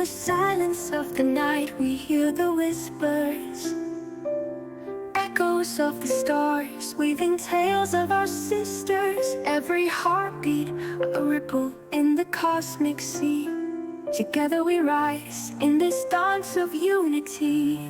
the silence of the night, we hear the whispers, echoes of the stars, weaving tales of our sisters. Every heartbeat, a ripple in the cosmic sea. Together we rise in this dance of unity.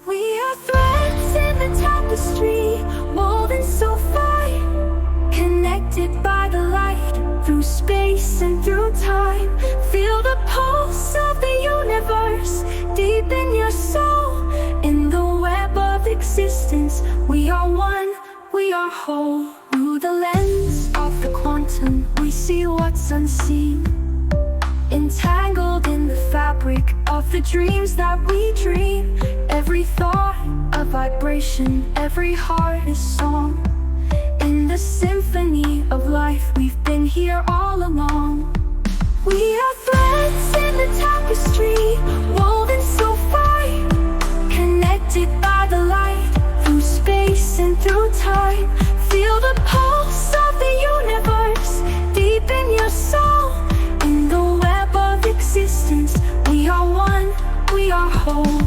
We are threads in the tapestry, woven so fine, connected by the light, through space and through time. Feel the pulse of the universe, deep in your soul. In the web of existence, we are one, we are whole. Through the lens of the quantum, we see what's unseen, entangled in the fabric of the dreams that we dream. Every thought a vibration, every heart a song. In the symphony of life, we've been here all along. We are threads in the tapestry, woven so fine, connected by the light, through space and through time. Feel the pulse of the universe, deep in your soul. In the web of existence, we are one, we are whole.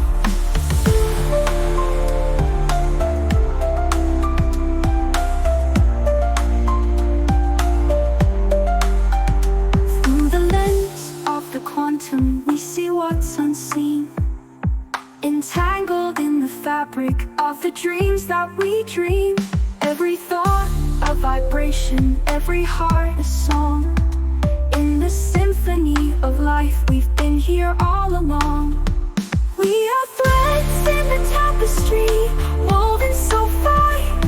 Through the lens of the quantum, we see what's unseen, entangled in the fabric of the dreams that we dream. Every thought a vibration, every heart a song. In the symphony of life, we've been here all along. We are threads in the tapestry, woven so fine,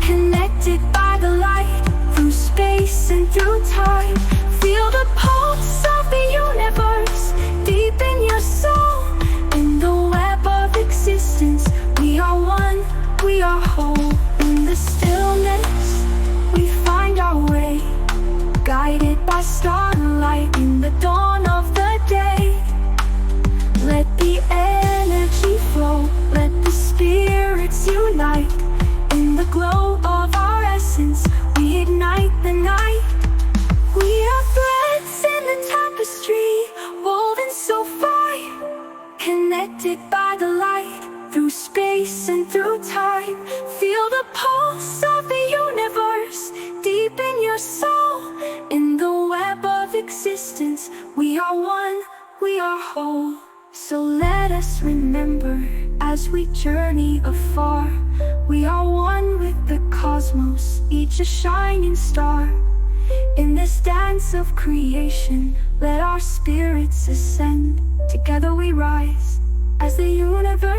connected by the light, through space and through time. Feel the pulse of the universe, deep in your soul. In the web of existence, we are one, we are whole. In the stillness, we find our way, guided by starlight in the dawn of the day. Let the energy flow, let the spirits unite. In the glow of our essence, we ignite the night. We are threads in the tapestry, woven so fine, connected by the light, through space and through time. Feel the pulse of the universe, deep in your soul. In the web of existence, we are one, we are whole. So let us remember, as we journey afar, we are one with the cosmos, each a shining star. In this dance of creation, let our spirits ascend. Together we rise, as the universe